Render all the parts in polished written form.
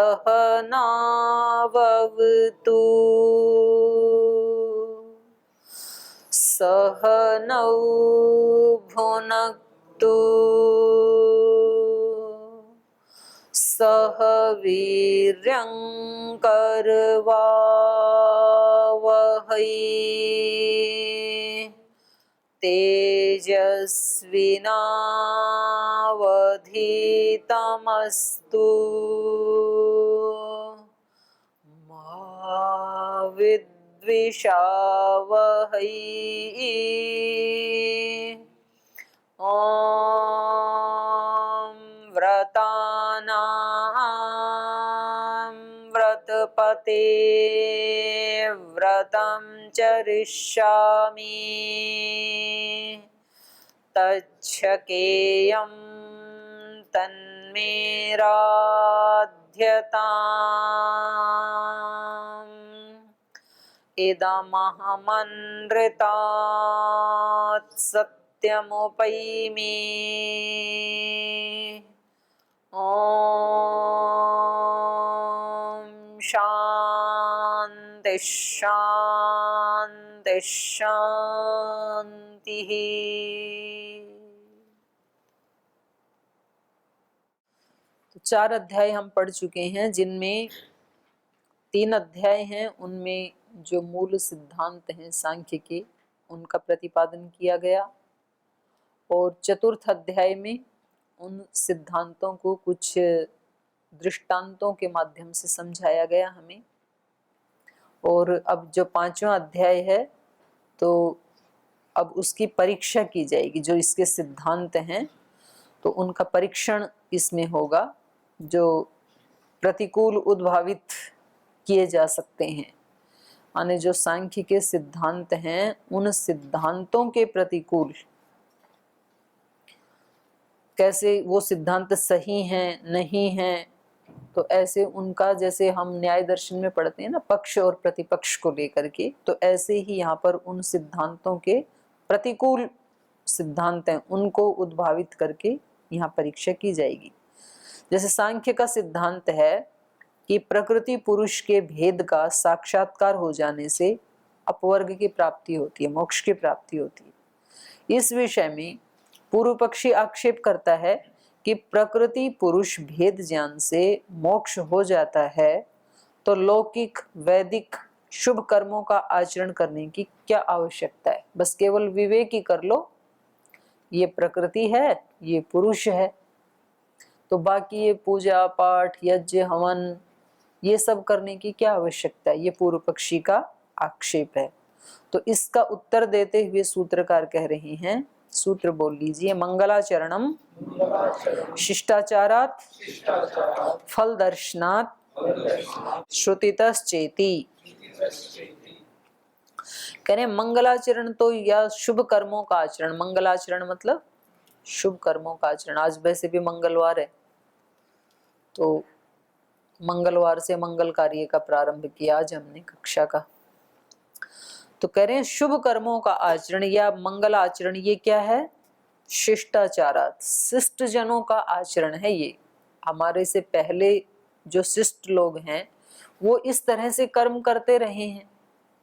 सहनाववतु सहनौ भुनक्तु सह वीर्यं करवावहै तेजस्विनावधीतमस्तु मा विद्विषावहै। ॐ व्रतानां व्रतपते व्रतं चरिष्यामि तच्छकेयं तन्मे राध्यताम् इदमहमनृतात् सत्यमुपैमि। ॐ शान्ति शान्ति शान्तिः। तो 4 अध्याय हम पढ़ चुके हैं, जिनमें 3 अध्याय हैं उनमें जो मूल सिद्धांत हैं सांख्य के उनका प्रतिपादन किया गया, और चतुर्थ अध्याय में उन सिद्धांतों को कुछ दृष्टांतों के माध्यम से समझाया गया हमें। और अब जो 5वां अध्याय है तो अब उसकी परीक्षा की जाएगी। जो इसके सिद्धांत हैं तो उनका परीक्षण इसमें होगा, जो प्रतिकूल उद्भावित किए जा सकते हैं। माने जो सांख्य के सिद्धांत हैं उन सिद्धांतों के प्रतिकूल कैसे वो सिद्धांत सही हैं नहीं हैं, तो ऐसे उनका, जैसे हम न्याय दर्शन में पढ़ते हैं ना पक्ष और प्रतिपक्ष को लेकर के, तो ऐसे ही यहाँ पर उन सिद्धांतों के प्रतिकूल सिद्धांत हैं उनको उद्भावित करके यहाँ परीक्षा की जाएगी। जैसे सांख्य का सिद्धांत है कि प्रकृति पुरुष के भेद का साक्षात्कार हो जाने से अपवर्ग की प्राप्ति होती है, मोक्ष की प्राप्ति होती है। इस विषय में पूर्व पक्षी आक्षेप करता है कि प्रकृति पुरुष भेद ज्ञान से मोक्ष हो जाता है, तो लौकिक वैदिक शुभ कर्मों का आचरण करने की क्या आवश्यकता है? बस केवल विवेक ही कर लो, ये प्रकृति है ये पुरुष है, तो बाकी ये पूजा पाठ यज्ञ हवन ये सब करने की क्या आवश्यकता है? ये पूर्व पक्षी का आक्षेप है। तो इसका उत्तर देते हुए सूत्रकार कह रहे हैं, सूत्र बोल लीजिए, मंगलाचरणम शिष्टाचारात् फल दर्शनात् श्रुतितश्चेति। कह रहे मंगलाचरण तो या शुभ कर्मों का आचरण, मंगलाचरण मतलब शुभ कर्मों का आचरण। आज वैसे भी मंगलवार है, तो मंगलवार से मंगल कार्य का प्रारंभ किया आज हमने कक्षा का। तो कह रहे हैं शुभ कर्मों का आचरण या मंगल आचरण ये क्या है? शिष्टाचारात्, शिष्ट जनों का आचरण है। ये हमारे से पहले जो शिष्ट लोग हैं वो इस तरह से कर्म करते रहे हैं,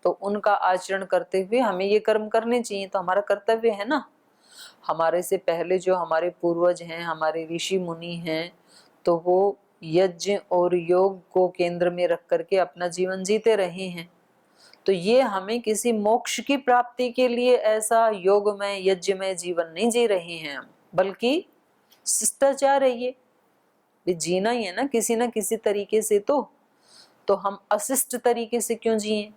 तो उनका आचरण करते हुए हमें ये कर्म करने चाहिए, तो हमारा कर्तव्य है ना। हमारे से पहले जो हमारे पूर्वज हैं, हमारे ऋषि मुनि हैं, तो वो यज्ञ और योग को केंद्र में रख करके अपना जीवन जीते रहे हैं। तो ये हमें किसी मोक्ष की प्राप्ति के लिए ऐसा योगमय यज्ञमय जीवन नहीं जी रहे हैं हम, बल्कि शिष्टाचार है ये जीना ही है ना किसी तरीके से। तो हम अशिष्ट तरीके से क्यों जिए,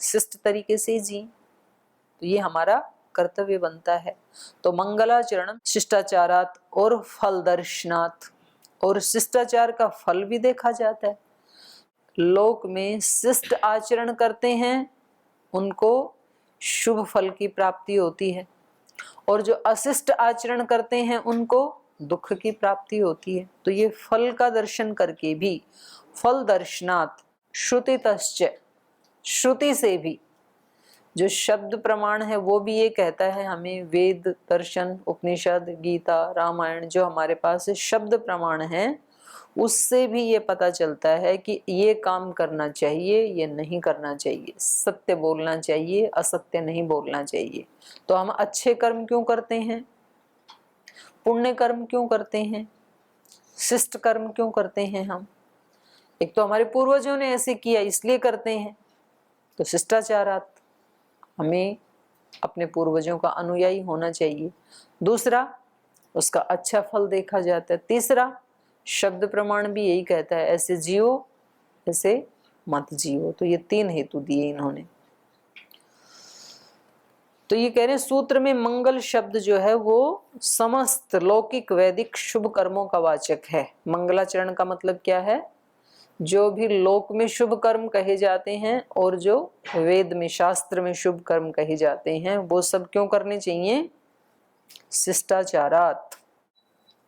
शिष्ट तरीके से जिए, तो ये हमारा कर्तव्य बनता है। तो मंगलाचरण शिष्टाचारात् और फल दर्शनात्, और शिष्टाचार का फल भी देखा जाता है। लोक में शिष्ट आचरण करते हैं उनको शुभ फल की प्राप्ति होती है, और जो अशिष्ट आचरण करते हैं उनको दुख की प्राप्ति होती है। तो ये फल का दर्शन करके भी, फल दर्शनात् श्रुतितश्च, श्रुति से भी, जो शब्द प्रमाण है वो भी ये कहता है हमें, वेद दर्शन उपनिषद गीता रामायण जो हमारे पास शब्द प्रमाण है उससे भी ये पता चलता है कि ये काम करना चाहिए, ये नहीं करना चाहिए, सत्य बोलना चाहिए, असत्य नहीं बोलना चाहिए। तो हम अच्छे कर्म क्यों करते हैं, पुण्य कर्म क्यों करते हैं, शिष्ट कर्म क्यों करते हैं हम? एक तो हमारे पूर्वजों ने ऐसे किया इसलिए करते हैं, तो शिष्टाचारात हमें अपने पूर्वजों का अनुयायी होना चाहिए। दूसरा, उसका अच्छा फल देखा जाता है। तीसरा, शब्द प्रमाण भी यही कहता है, ऐसे जियो ऐसे मत जियो। तो ये 3 हेतु दिए इन्होंने। तो ये कह रहे हैं सूत्र में मंगल शब्द जो है वो समस्त लौकिक वैदिक शुभ कर्मों का वाचक है। मंगलाचरण का मतलब क्या है? जो भी लोक में शुभ कर्म कहे जाते हैं और जो वेद में शास्त्र में शुभ कर्म कहे जाते हैं वो सब क्यों करने चाहिए? शिष्टाचारात।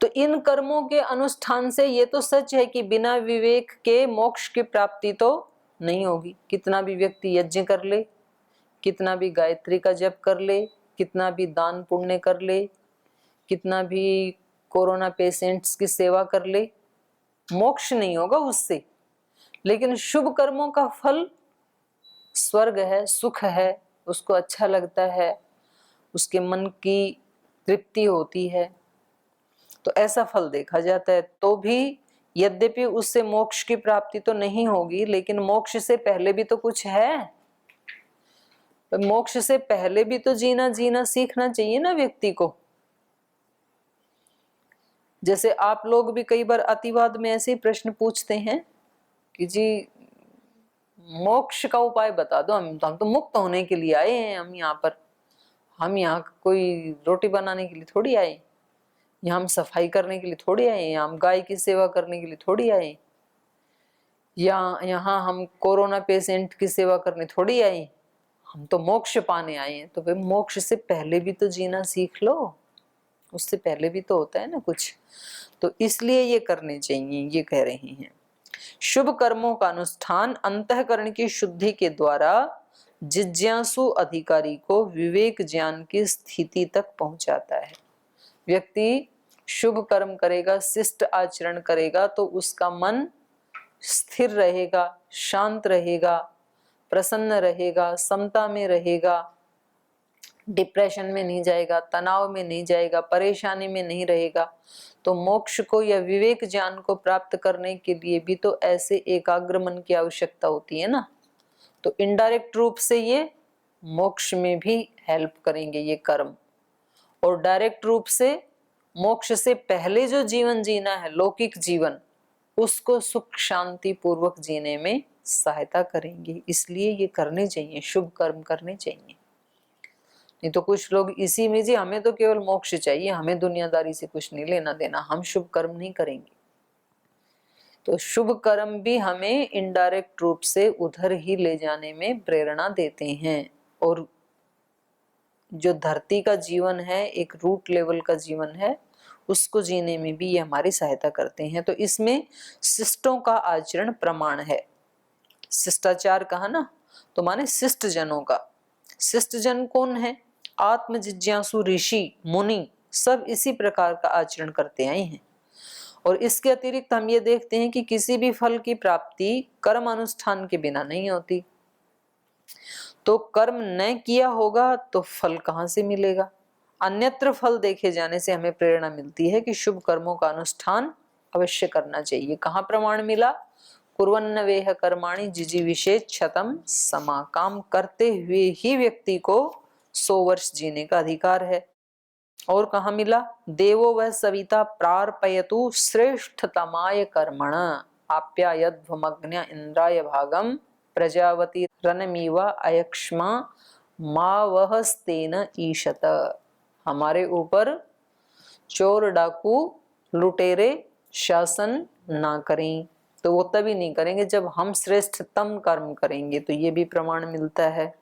तो इन कर्मों के अनुष्ठान से ये तो सच है कि बिना विवेक के मोक्ष की प्राप्ति तो नहीं होगी। कितना भी व्यक्ति यज्ञ कर ले, कितना भी गायत्री का जप कर ले, कितना भी दान पुण्य कर ले, कितना भी कोरोना पेशेंट्स की सेवा कर ले, मोक्ष नहीं होगा उससे। लेकिन शुभ कर्मों का फल स्वर्ग है, सुख है, उसको अच्छा लगता है, उसके मन की तृप्ति होती है, तो ऐसा फल देखा जाता है। तो भी यद्यपि उससे मोक्ष की प्राप्ति तो नहीं होगी, लेकिन मोक्ष से पहले भी तो कुछ है। मोक्ष से पहले भी तो जीना सीखना चाहिए ना व्यक्ति को। जैसे आप लोग भी कई बार अतिवाद में ऐसे ही प्रश्न पूछते हैं कि जी मोक्ष का उपाय बता दो, हम तो मुक्त होने के लिए आए हैं, हम यहाँ पर, हम यहाँ कोई रोटी बनाने के लिए थोड़ी आए, यहाँ हम सफाई करने के लिए थोड़ी आए, यहाँ हम गाय की सेवा करने के लिए थोड़ी आए, या यहाँ हम कोरोना पेशेंट की सेवा करने थोड़ी आए, हम तो मोक्ष पाने आए हैं। तो भाई मोक्ष से पहले भी तो जीना सीख लो, उससे पहले भी तो होता है ना कुछ। तो इसलिए ये करने चाहिए, ये कह रहे हैं। शुभ कर्मों का अनुष्ठान अंतःकरण की शुद्धि के द्वारा जिज्ञासु अधिकारी को विवेक ज्ञान की स्थिति तक पहुंचाता है। व्यक्ति शुभ कर्म करेगा, शिष्ट आचरण करेगा तो उसका मन स्थिर रहेगा, शांत रहेगा, प्रसन्न रहेगा, समता में रहेगा, डिप्रेशन में नहीं जाएगा, तनाव में नहीं जाएगा, परेशानी में नहीं रहेगा। तो मोक्ष को या विवेक ज्ञान को प्राप्त करने के लिए भी तो ऐसे एकाग्र मन की आवश्यकता होती है ना। तो इनडायरेक्ट रूप से ये मोक्ष में भी हेल्प करेंगे ये कर्म, और डायरेक्ट रूप से मोक्ष से पहले जो जीवन जीना है, लौकिक जीवन, उसको सुख शांति पूर्वक जीने में सहायता करेंगे। इसलिए ये करने चाहिए, शुभ कर्म करने चाहिए। नहीं तो कुछ लोग इसी में जी हमें तो केवल मोक्ष चाहिए, हमें दुनियादारी से कुछ नहीं लेना देना, हम शुभ कर्म नहीं करेंगे। तो शुभ कर्म भी हमें इनडायरेक्ट रूप से उधर ही ले जाने में प्रेरणा देते हैं। और जो धरती का जीवन है, एक रूट लेवल का जीवन है, उसको जीने में भी ये हमारी सहायता करते हैं। तो इसमें शिष्टों का आचरण प्रमाण है। शिष्टाचार कहा ना, तो माने शिष्ट जनों का। शिष्ट जन कौन है? आत्म जिज्ञासु ऋषि मुनि सब इसी प्रकार का आचरण करते आए हैं। और इसके अतिरिक्त हम ये देखते हैं कि किसी भी फल की प्राप्ति कर्म अनुष्ठान के बिना नहीं होती। तो कर्म न किया होगा तो फल कहाँ से मिलेगा? अन्यत्र फल देखे जाने से हमें प्रेरणा मिलती है कि शुभ कर्मों का अनुष्ठान अवश्य करना चाहिए। कहाँ प्रमाण मिला? कुर्वन्न वेह कर्माणि जिजीविषेत् शतम् समा। काम करते हुए ही व्यक्ति को 100 वर्ष जीने का अधिकार है। और कहाँ मिला? देवो वह सविता प्रार्पयतु श्रेष्ठतमाय कर्मण आप्यायध्वमग्न्य इंद्राय भागम प्रजावती रनमीव अयक्ष्मा मावहस्तेन ईशत। हमारे ऊपर चोर डाकू लुटेरे शासन ना करें, तो वो तभी नहीं करेंगे जब हम श्रेष्ठतम कर्म करेंगे। तो ये भी प्रमाण मिलता है।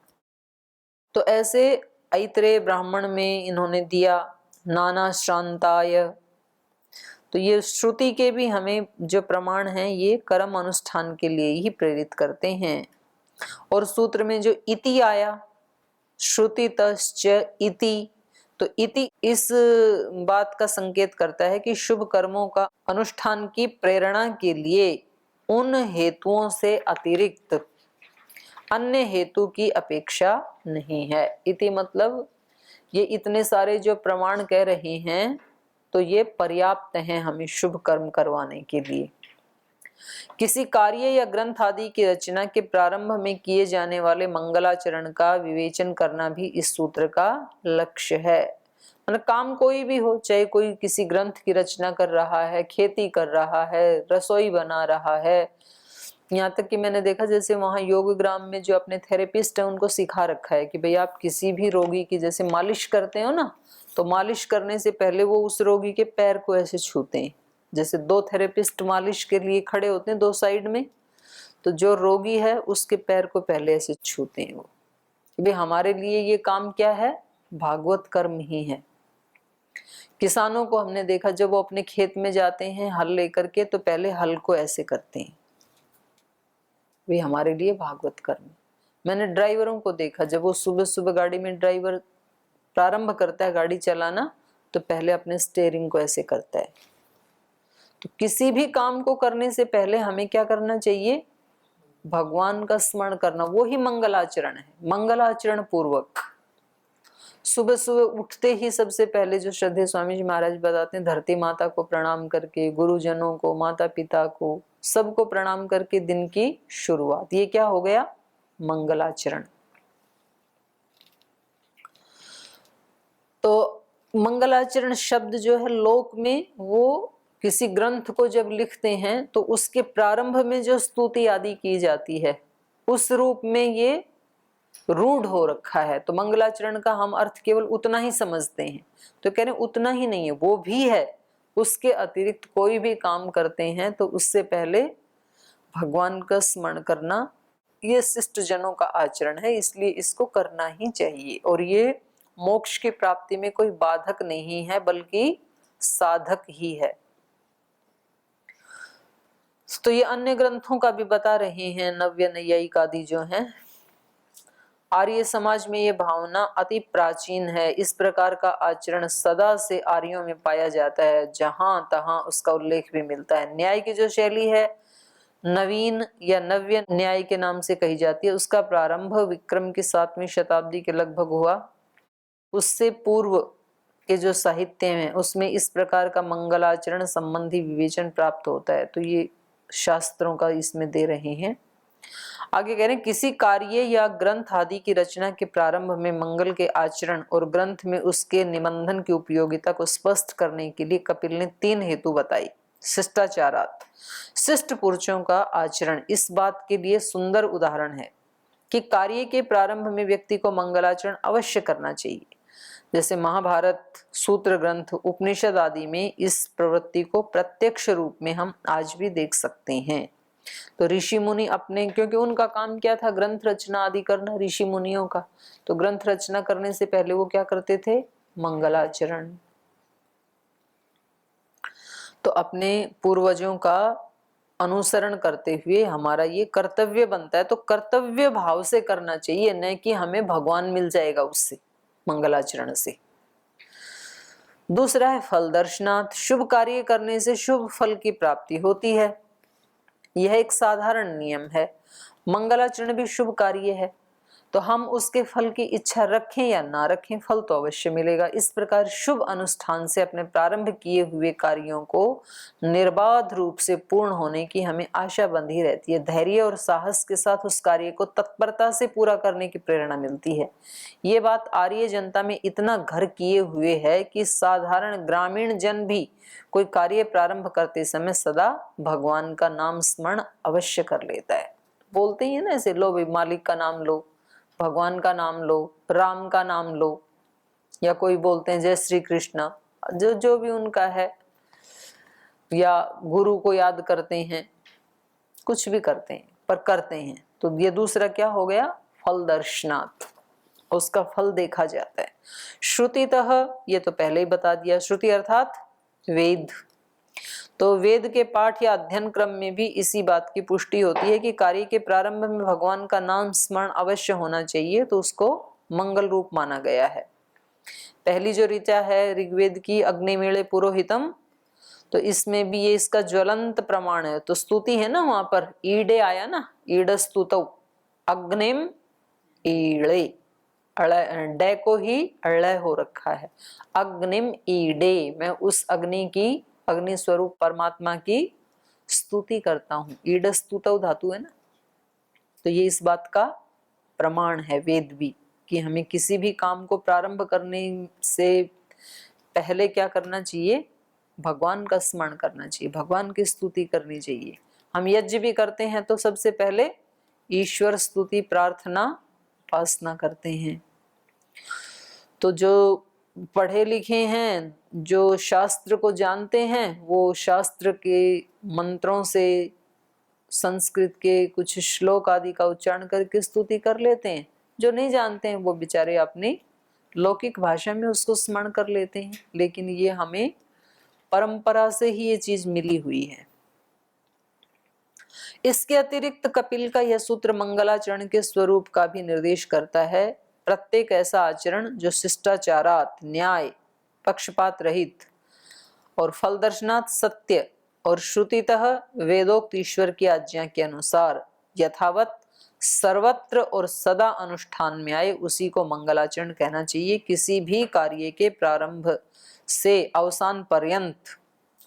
तो ऐसे ऐत्रेय ब्राह्मण में इन्होंने दिया नाना श्रांताय। तो ये श्रुति के भी हमें जो प्रमाण हैं ये कर्म अनुष्ठान के लिए ही प्रेरित करते हैं। और सूत्र में जो इति आया, श्रुति तश्च इति, तो तो इति इस बात का संकेत करता है कि शुभ कर्मों का अनुष्ठान की प्रेरणा के लिए उन हेतुओं से अतिरिक्त अन्य हेतु की अपेक्षा नहीं है। इति मतलब ये इतने सारे जो प्रमाण कह रहे हैं तो ये पर्याप्त हैं हमें शुभ कर्म करवाने के लिए। किसी कार्य या ग्रंथ आदि की रचना के प्रारंभ में किए जाने वाले मंगलाचरण का विवेचन करना भी इस सूत्र का लक्ष्य है। मतलब काम कोई भी हो, चाहे कोई किसी ग्रंथ की रचना कर रहा है, खेती कर रहा है, रसोई बना रहा है, यहाँ तक कि मैंने देखा जैसे वहाँ योग ग्राम में जो अपने थेरेपिस्ट है उनको सिखा रखा है कि भाई आप किसी भी रोगी की जैसे मालिश करते हो ना, तो मालिश करने से पहले वो उस रोगी के पैर को ऐसे छूते हैं। जैसे दो थेरेपिस्ट मालिश के लिए खड़े होते हैं दो साइड में, तो जो रोगी है उसके पैर को पहले ऐसे छूते हैं वो, भाई हमारे लिए ये काम क्या है, भागवत कर्म ही है। किसानों को हमने देखा जब वो अपने खेत में जाते हैं हल लेकर के तो पहले हल को ऐसे करते हैं, वे हमारे लिए भागवत कर्म। मैंने ड्राइवरों को देखा जब वो सुबह सुबह गाड़ी में ड्राइवर प्रारंभ करता है गाड़ी चलाना तो पहले अपने स्टीयरिंग को ऐसे करता है। तो किसी भी काम को करने से पहले हमें क्या करना चाहिए, भगवान का स्मरण करना, वो ही मंगलाचरण है। मंगलाचरण पूर्वक सुबह सुबह उठते ही सबसे पहले जो श्रद्धेय स्वामी जी महाराज बताते हैं, धरती माता को प्रणाम करके, गुरुजनों को, माता पिता को, सबको प्रणाम करके दिन की शुरुआत, ये क्या हो गया, मंगलाचरण। तो मंगलाचरण शब्द जो है लोक में वो किसी ग्रंथ को जब लिखते हैं तो उसके प्रारंभ में जो स्तुति आदि की जाती है उस रूप में ये रूढ़ हो रखा है। तो मंगलाचरण का हम अर्थ केवल उतना ही समझते हैं, तो कह रहे उतना ही नहीं है, वो भी है, उसके अतिरिक्त कोई भी काम करते हैं तो उससे पहले भगवान का स्मरण करना ये शिष्ट जनों का आचरण है, इसलिए इसको करना ही चाहिए। और ये मोक्ष की प्राप्ति में कोई बाधक नहीं है बल्कि साधक ही है। तो ये अन्य ग्रंथों का भी बता रहे हैं, नव्य नैयायिक आदि जो हैं। आर्य समाज में ये भावना अति प्राचीन है। इस प्रकार का आचरण सदा से आर्यों में पाया जाता है, जहां तहां उसका उल्लेख भी मिलता है। न्याय की जो शैली है नवीन या नव्य न्याय के नाम से कही जाती है, उसका प्रारंभ विक्रम की 7वीं शताब्दी के लगभग हुआ। उससे पूर्व के जो साहित्य हैं उसमें इस प्रकार का मंगलाचरण संबंधी विवेचन प्राप्त होता है। तो ये शास्त्रों का इसमें दे रहे हैं। आगे कह रहे हैं किसी कार्य या ग्रंथ आदि की रचना के प्रारंभ में मंगल के आचरण और ग्रंथ में उसके निबंधन की उपयोगिता को स्पष्ट करने के लिए कपिल ने 3 हेतु बताई। शिष्टाचारात्, शिष्ट पुरुषों का आचरण इस बात के लिए सुंदर उदाहरण है कि कार्य के प्रारंभ में व्यक्ति को मंगलाचरण अवश्य करना चाहिए। जैसे महाभारत, सूत्र ग्रंथ, उपनिषद आदि में इस प्रवृत्ति को प्रत्यक्ष रूप में हम आज भी देख सकते हैं। तो ऋषि मुनि अपने, क्योंकि उनका काम क्या था, ग्रंथ रचना आदि करना ऋषि मुनियों का, तो ग्रंथ रचना करने से पहले वो क्या करते थे, मंगलाचरण। तो अपने पूर्वजों का अनुसरण करते हुए हमारा ये कर्तव्य बनता है। तो कर्तव्य भाव से करना चाहिए, न कि हमें भगवान मिल जाएगा उससे, मंगलाचरण से। दूसरा है फल दर्शनात्, शुभ कार्य करने से शुभ फल की प्राप्ति होती है, यह एक साधारण नियम है। मंगलाचरण भी शुभ कार्य है, तो हम उसके फल की इच्छा रखें या ना रखें, फल तो अवश्य मिलेगा। इस प्रकार शुभ अनुष्ठान से अपने प्रारंभ किए हुए कार्यों को निर्बाध रूप से पूर्ण होने की हमें आशा बंधी रहती है। धैर्य और साहस के साथ उस कार्य को तत्परता से पूरा करने की प्रेरणा मिलती है। ये बात आर्य जनता में इतना घर किए हुए है कि साधारण ग्रामीण जन भी कोई कार्य प्रारंभ करते समय सदा भगवान का नाम स्मरण अवश्य कर लेता है। बोलते ही है ना ऐसे, लो भाई मालिक का नाम लो, भगवान का नाम लो, राम का नाम लो, या कोई बोलते हैं जय श्री कृष्णा, जो भी उनका है, या गुरु को याद करते हैं, कुछ भी करते हैं पर करते हैं। तो ये दूसरा क्या हो गया, फल दर्शनात्, उसका फल देखा जाता है। श्रुतितः, ये तो पहले ही बता दिया, श्रुति अर्थात वेद। तो वेद के पाठ या अध्ययन क्रम में भी इसी बात की पुष्टि होती है कि कार्य के प्रारंभ में भगवान का नाम स्मरण अवश्य होना चाहिए, तो उसको मंगल रूप माना गया है। पहली जो ऋचा है ऋग्वेद की अग्निमीळे पुरोहितम, तो इसमें भी ये इसका ज्वलंत प्रमाण है। तो स्तुति है ना, वहां पर ईडे आया ना, ईड स्तुतौ अग्निम ईड़े, डे को ही अड़य हो रखा है। अग्निम ईडे, मैं उस अग्नि की, अग्नि स्वरूप परमात्मा की स्तुति करता हूँ। ईड स्तुतौ धातु है ना, तो ये इस बात का प्रमाण है वेद भी, कि हमें किसी भी काम को प्रारंभ करने से पहले क्या करना चाहिए, भगवान का स्मरण करना चाहिए, भगवान की स्तुति करनी चाहिए। हम यज्ञ भी करते हैं तो सबसे पहले ईश्वर स्तुति प्रार्थना उपासना करते हैं। तो जो पढ़े लिखे हैं, जो शास्त्र को जानते हैं, वो शास्त्र के मंत्रों से संस्कृत के कुछ श्लोक आदि का उच्चारण करके स्तुति कर लेते हैं। जो नहीं जानते हैं वो बेचारे अपनी लौकिक भाषा में उसको स्मरण कर लेते हैं। लेकिन ये हमें परंपरा से ही ये चीज मिली हुई है। इसके अतिरिक्त कपिल का यह सूत्र मंगलाचरण के स्वरूप का भी निर्देश करता है। प्रत्येक ऐसा आचरण जो शिष्टाचारात, न्याय, पक्षपात रहित और फल दर्शनात् सत्य और श्रुतितः वेदोक्त ईश्वर की आज्ञा के अनुसार यथावत सर्वत्र और सदा अनुष्ठान में आए, उसी को मंगलाचरण कहना चाहिए। किसी भी कार्य के प्रारंभ से अवसान पर्यंत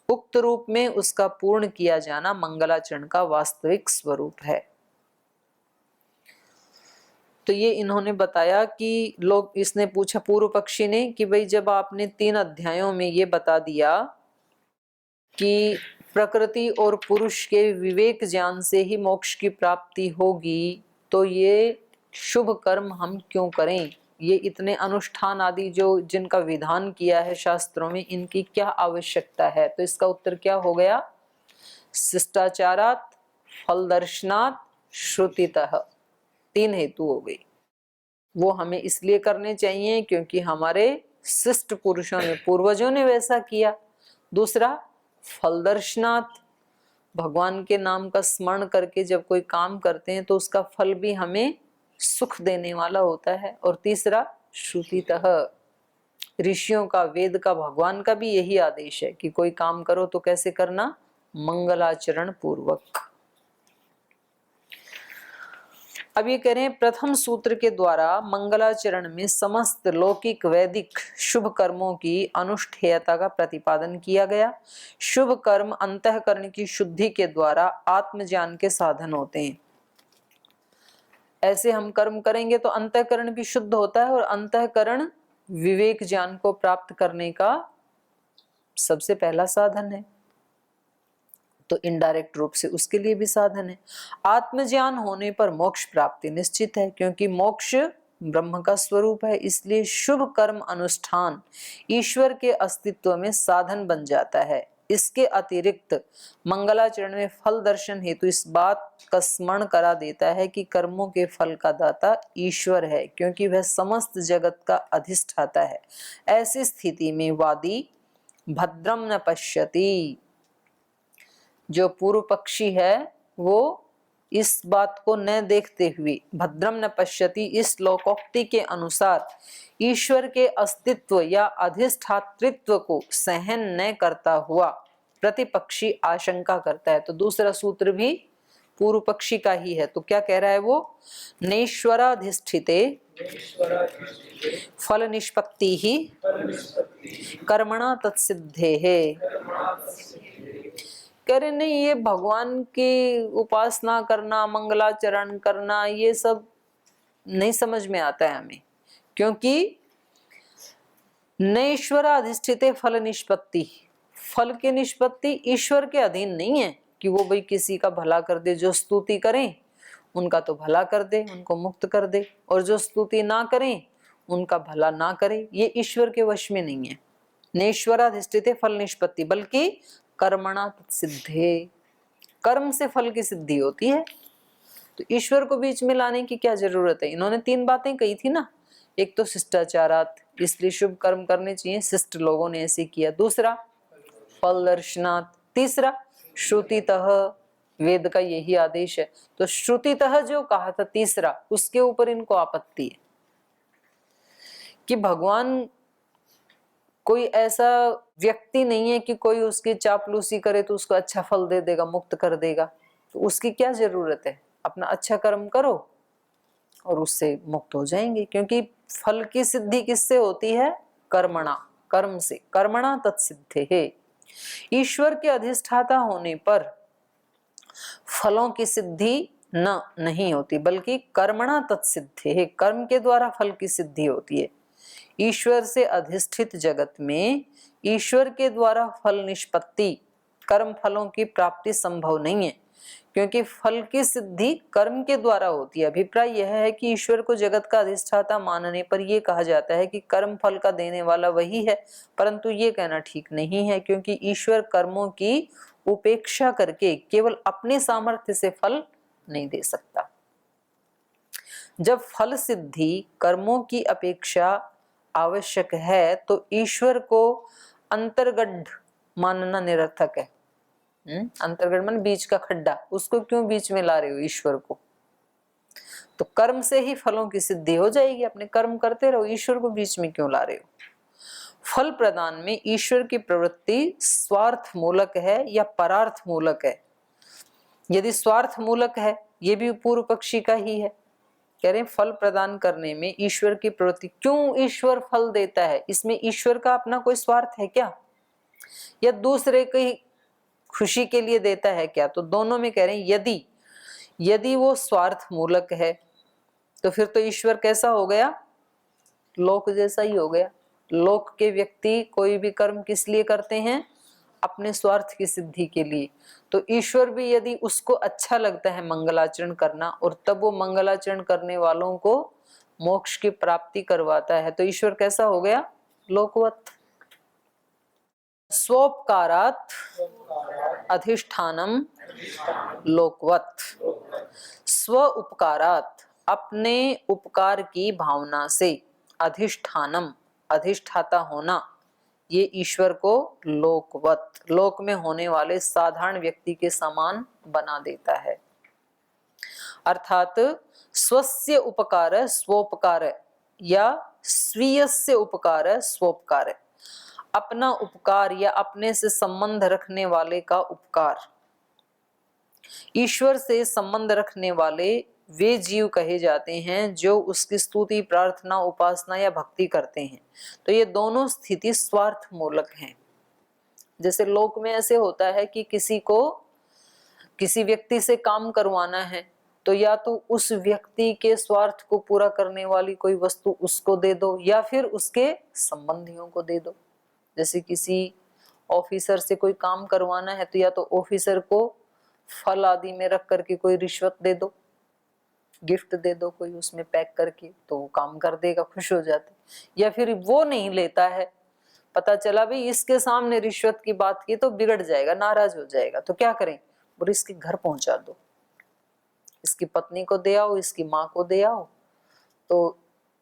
उक्त रूप में उसका पूर्ण किया जाना मंगलाचरण का वास्तविक स्वरूप है। तो ये इन्होंने बताया कि लोग, इसने पूछा पूर्व पक्षी ने कि भाई जब आपने 3 अध्यायों में ये बता दिया कि प्रकृति और पुरुष के विवेक ज्ञान से ही मोक्ष की प्राप्ति होगी, तो ये शुभ कर्म हम क्यों करें, ये इतने अनुष्ठान आदि जो जिनका विधान किया है शास्त्रों में, इनकी क्या आवश्यकता है। तो इसका उत्तर क्या हो गया, शिष्टाचारात, फल दर्शनात्, श्रुतितः, 3 हेतु हो गई। वो हमें इसलिए करने चाहिए क्योंकि हमारे शिष्ट पुरुषों ने, पूर्वजों ने वैसा किया। दूसरा फल दर्शनात्, भगवान के नाम का स्मरण करके जब कोई काम करते हैं तो उसका फल भी हमें सुख देने वाला होता है। और तीसरा श्रुतितः, ऋषियों का, वेद का, भगवान का भी यही आदेश है कि कोई काम करो तो कैसे करना, मंगलाचरण पूर्वक। अब ये कह रहे हैं प्रथम सूत्र के द्वारा मंगलाचरण में समस्त लौकिक वैदिक शुभ कर्मों की अनुष्ठेयता का प्रतिपादन किया गया। शुभ कर्म अंतःकरण की शुद्धि के द्वारा आत्मज्ञान के साधन होते हैं। ऐसे हम कर्म करेंगे तो अंतःकरण भी शुद्ध होता है, और अंतःकरण विवेक ज्ञान को प्राप्त करने का सबसे पहला साधन है, तो इनडायरेक्ट रूप से उसके लिए भी साधन है। आत्मज्ञान होने पर मोक्ष प्राप्ति निश्चित है, क्योंकि मोक्ष ब्रह्म का स्वरूप है। इसलिए शुभ कर्म अनुष्ठान ईश्वर के अस्तित्व में साधन बन जाता है। इसके अतिरिक्त मंगलाचरण में फल दर्शन हेतु इस बात का स्मरण करा देता है कि कर्मों के फल का दाता ईश्वर है, क्योंकि वह समस्त जगत का अधिष्ठाता है। ऐसी स्थिति में वादी भद्रम न पश्यति, जो पूर्व पक्षी है वो इस बात को न देखते हुए, भद्रम न पश्यति, इस लोकोक्ति के अनुसार ईश्वर के अस्तित्व या अधिष्ठातृत्व को सहन न करता हुआ प्रतिपक्षी आशंका करता है। तो दूसरा सूत्र भी पूर्व पक्षी का ही है। तो क्या कह रहा है वो, नैश्वराधिष्ठिते फल निष्पत्ति ही कर्मणा तत्सिद्धे है। कह रहे नहीं, ये भगवान की उपासना करना, मंगलाचरण करना, ये सब नहीं समझ में आता है हमें, क्योंकि नैश्वराधिष्ठित फल निष्पत्ति, फल की निष्पत्ति ईश्वर के अधीन नहीं है कि वो भाई किसी का भला कर दे। जो स्तुति करें उनका तो भला कर दे, उनको मुक्त कर दे, और जो स्तुति ना करें उनका भला ना करे, ये ईश्वर के वश में नहीं है। नैश्वराधिष्ठित फल निष्पत्ति, बल्कि कर्मणा सिद्धे, कर्म से फल की सिद्धि होती है। तो ईश्वर को बीच में लाने की क्या जरूरत है। इन्होंने 3 बातें कही थी ना, एक तो शिष्टाचारात, इसलिए शुभ कर्म करने चाहिए, शिष्ट लोगों ने ऐसे किया। दूसरा फल दर्शनात्, तीसरा श्रुतितः, वेद का यही आदेश है। तो श्रुतितः जो कहा था तीसरा, उसके ऊपर इनको आपत्ति है कि भगवान कोई ऐसा व्यक्ति नहीं है कि कोई उसकी चापलूसी करे तो उसको अच्छा फल दे देगा, मुक्त कर देगा। तो उसकी क्या जरूरत है, अपना अच्छा कर्म करो और उससे मुक्त हो जाएंगे। क्योंकि फल की सिद्धि किससे होती है? कर्मणा, कर्म से। कर्मणा तत्सिद्धे है। ईश्वर के अधिष्ठाता होने पर फलों की सिद्धि नहीं होती, बल्कि कर्मणा तत्सिद्धे है, कर्म के द्वारा फल की सिद्धि होती है। ईश्वर से अधिष्ठित जगत में ईश्वर के द्वारा फल निष्पत्ति, कर्म फलों की प्राप्ति संभव नहीं है, क्योंकि फल की सिद्धि कर्म के द्वारा होती है। अभिप्राय यह है कि ईश्वर को जगत का अधिष्ठाता मानने पर यह कहा जाता है कि कर्म फल का देने वाला वही है, परंतु ये कहना ठीक नहीं है, क्योंकि ईश्वर कर्मों की उपेक्षा करके केवल अपने सामर्थ्य से फल नहीं दे सकता। जब फल सिद्धि कर्मों की अपेक्षा आवश्यक है तो ईश्वर को अंतर्गढ़ मानना निरर्थक है। अंतर्गढ़ मान बीच का खड्डा, उसको क्यों बीच में ला रहे हो ईश्वर को? तो कर्म से ही फलों की सिद्धि हो जाएगी, अपने कर्म करते रहो, ईश्वर को बीच में क्यों ला रहे हो? फल प्रदान में ईश्वर की प्रवृत्ति स्वार्थ मूलक है या परार्थ मूलक है? यदि स्वार्थ मूलक है, ये भी पूर्व पक्षी का ही है। कह रहे हैं फल प्रदान करने में ईश्वर की प्रवृत्ति, क्यों ईश्वर फल देता है? इसमें ईश्वर का अपना कोई स्वार्थ है क्या, या दूसरे की खुशी के लिए देता है क्या? तो दोनों में कह रहे हैं यदि वो स्वार्थ मूलक है तो फिर तो ईश्वर कैसा हो गया? लोक जैसा ही हो गया। लोक के व्यक्ति कोई भी कर्म किस लिए करते हैं? अपने स्वार्थ की सिद्धि के लिए। तो ईश्वर भी यदि उसको अच्छा लगता है मंगलाचरण करना, और तब वो मंगलाचरण करने वालों को मोक्ष की प्राप्ति करवाता है, तो ईश्वर कैसा हो गया? लोकवत। स्वोपकारात् अधिष्ठानम लोकवत। स्व उपकारात्, अपने उपकार की भावना से, अधिष्ठानम, अधिष्ठाता होना, ये ईश्वर को लोकवत, लोक में होने वाले साधारण व्यक्ति के समान बना देता है। अर्थात स्वस्य उपकार स्वोपकार या स्वीयस्य उपकार स्वोपकार, अपना उपकार या अपने से संबंध रखने वाले का उपकार। ईश्वर से संबंध रखने वाले वे जीव कहे जाते हैं जो उसकी स्तुति, प्रार्थना, उपासना या भक्ति करते हैं। तो ये दोनों स्थिति स्वार्थ मूलक हैं। जैसे लोक में ऐसे होता है कि किसी को किसी व्यक्ति से काम करवाना है, तो या तो उस व्यक्ति के स्वार्थ को पूरा करने वाली कोई वस्तु उसको दे दो, या फिर उसके संबंधियों को दे दो। जैसे किसी ऑफिसर से कोई काम करवाना है तो या तो ऑफिसर को फल आदि में रख करके कोई रिश्वत दे दो, गिफ्ट दे दो कोई उसमें पैक करके, तो वो काम कर देगा, खुश हो जाते। या फिर वो नहीं लेता है, पता चला भी इसके सामने रिश्वत की बात की तो बिगड़ जाएगा, नाराज हो जाएगा, तो क्या करें? बोले इसके घर पहुंचा दो, इसकी पत्नी को दे आओ, इसकी माँ को दे आओ, तो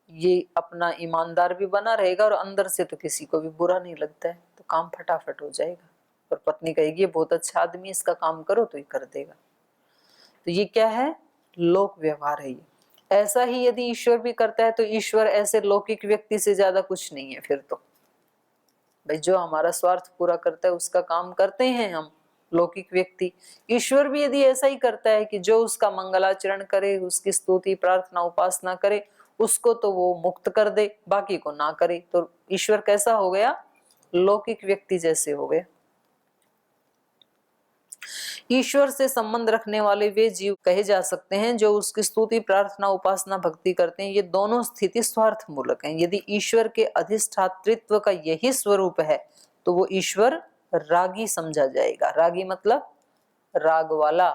ये अपना ईमानदार भी बना रहेगा और अंदर से तो किसी को भी बुरा नहीं लगता है, तो काम फटाफट हो जाएगा। और पत्नी कहेगी ये बहुत अच्छा आदमी, इसका काम करो, तो ये कर देगा। तो ये क्या है? लोक व्यवहार है ये। ऐसा ही यदि ईश्वर भी करता है तो ईश्वर ऐसे लौकिक व्यक्ति से ज्यादा कुछ नहीं है। फिर तो भाई जो हमारा स्वार्थ पूरा करता है उसका काम करते हैं हम लौकिक व्यक्ति। ईश्वर भी यदि ऐसा ही करता है कि जो उसका मंगलाचरण करे, उसकी स्तुति, प्रार्थना, उपासना करे, उसको तो वो मुक्त कर दे, बाकी को ना करे, तो ईश्वर कैसा हो गया? लौकिक व्यक्ति जैसे हो गया। ईश्वर से संबंध रखने वाले वे जीव कहे जा सकते हैं जो उसकी स्तुति, प्रार्थना, उपासना, भक्ति करते हैं। ये दोनों स्थिति स्वार्थ मूलक हैं। यदि ईश्वर के अधिष्ठातृत्व का यही स्वरूप है तो वो ईश्वर रागी समझा जाएगा। रागी मतलब राग वाला।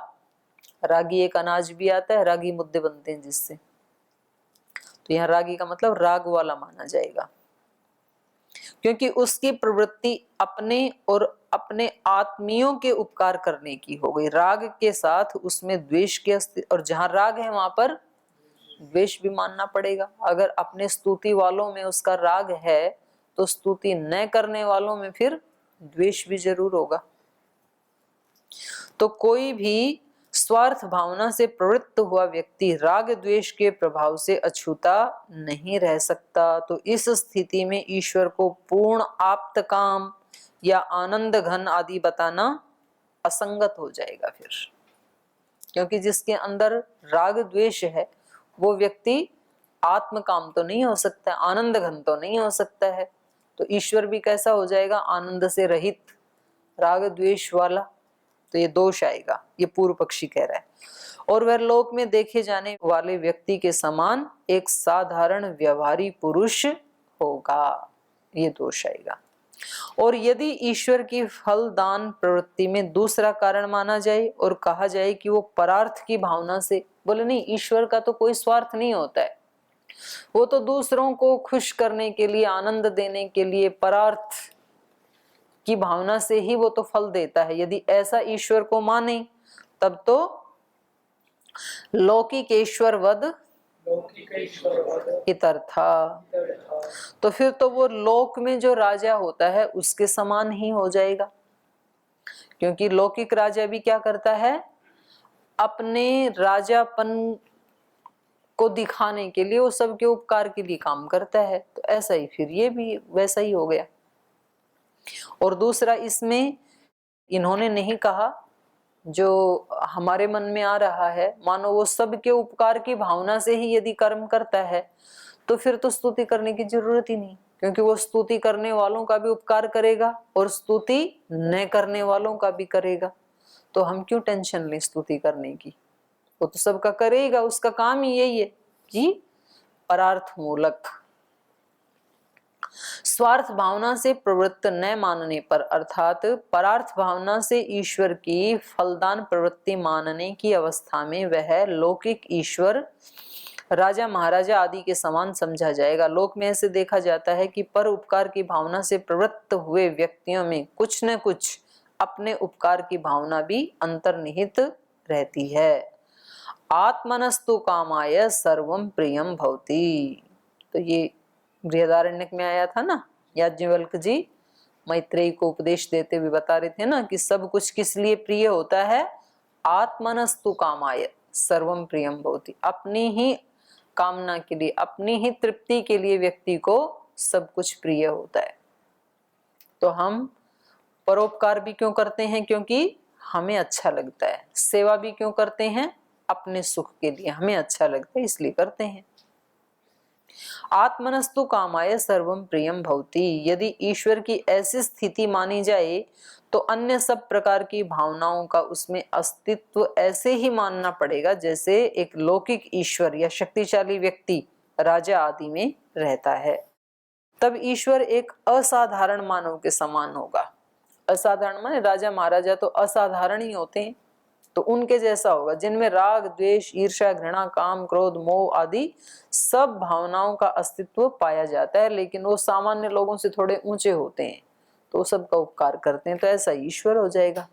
रागी एक अनाज भी आता है, रागी मुद्दे बनते हैं जिससे, तो यहाँ रागी का मतलब राग वाला माना जाएगा, क्योंकि उसकी प्रवृत्ति अपने और अपने आत्मियों के उपकार करने की हो गई। राग के साथ उसमें द्वेष के अस्तित्व, और जहां राग है वहां पर द्वेष भी मानना पड़ेगा। अगर अपने स्तुति वालों में उसका राग है तो स्तुति न करने वालों में फिर द्वेष भी जरूर होगा। तो कोई भी स्वार्थ भावना से प्रवृत्त हुआ व्यक्ति राग द्वेष के प्रभाव से अछूता नहीं रह सकता। तो इस स्थिति में ईश्वर को पूर्ण आप्त काम या आनंद घन आदि बताना असंगत हो जाएगा फिर, क्योंकि जिसके अंदर राग द्वेष है वो व्यक्ति आत्म काम तो नहीं हो सकता, आनंद घन तो नहीं हो सकता है। तो ईश्वर भी कैसा हो जाएगा? आनंद से रहित, राग द्वेष वाला। तो ये दोष आएगा, ये पूर्व पक्षी कह रहा है। और वह लोक में देखे जाने वाले व्यक्ति के समान एक साधारण व्यवहारी पुरुष होगा, ये दोष आएगा। और यदि ईश्वर की फलदान प्रवृत्ति में दूसरा कारण माना जाए और कहा जाए कि वो परार्थ की भावना से, बोले नहीं, ईश्वर का तो कोई स्वार्थ नहीं होता है, वो तो दूसरों को खुश करने के लिए, आनंद देने के लिए, परार्थ की भावना से ही वो तो फल देता है। यदि ऐसा ईश्वर को माने तब तो लौकिकेश्वर वद इतर्था, तो फिर तो वो लोक में जो राजा होता है उसके समान ही हो जाएगा। क्योंकि लौकिक राजा भी क्या करता है? अपने राजापन को दिखाने के लिए, वो सबके उपकार के लिए काम करता है। तो ऐसा ही फिर ये भी वैसा ही हो गया। और दूसरा, इसमें इन्होंने नहीं कहा, जो हमारे मन में आ रहा है, मानो वो सबके उपकार की भावना से ही यदि कर्म करता है तो फिर तो स्तुति करने की जरूरत ही नहीं, क्योंकि वो स्तुति करने वालों का भी उपकार करेगा और स्तुति न करने वालों का भी करेगा। तो हम क्यों टेंशन लें स्तुति करने की? वो तो सबका करेगा, उसका काम ही यही है कि परार्थ मूलक। स्वार्थ भावना से प्रवृत्त न मानने पर, अर्थात परार्थ भावना से ईश्वर की फलदान प्रवृत्ति मानने की अवस्था में वह लौकिक ईश्वर राजा महाराजा आदि के समान समझा जाएगा। लोक में ऐसे देखा जाता है कि पर उपकार की भावना से प्रवृत्त हुए व्यक्तियों में कुछ न कुछ अपने उपकार की भावना भी अंतर्निहित रहती है। आत्मनस्तु कामाय सर्वम प्रियम भवति। तो ये बृहदारण्यक में आया था ना, याज्ञवल्क्य जी मैत्रेयी को उपदेश देते हुए बता रहे थे ना कि सब कुछ किस लिए प्रिय होता है? आत्मनस्तु कामाय सर्वम प्रियम भवति। अपनी ही कामना के लिए, अपनी ही तृप्ति के लिए व्यक्ति को सब कुछ प्रिय होता है। तो हम परोपकार भी क्यों करते हैं? क्योंकि हमें अच्छा लगता है। सेवा भी क्यों करते हैं? अपने सुख के लिए, हमें अच्छा लगता है इसलिए करते हैं। आत्मनस्तु कामाय सर्वम प्रियम भवति। यदि ईश्वर की ऐसी स्थिति मानी जाए तो अन्य सब प्रकार की भावनाओं का उसमें अस्तित्व ऐसे ही मानना पड़ेगा जैसे एक लौकिक ईश्वर या शक्तिशाली व्यक्ति राजा आदि में रहता है। तब ईश्वर एक असाधारण मानव के समान होगा। असाधारण माने राजा महाराजा तो असाधारण ही होते हैं, तो उनके जैसा होगा, जिनमें राग द्वेष ईर्ष्या घृणा काम क्रोध मोह आदि सब भावनाओं का अस्तित्व पाया जाता है, लेकिन वो सामान्य लोगों से थोड़े ऊंचे होते हैं, तो सबका उपकार करते हैं। तो ऐसा ईश्वर हो जाएगा।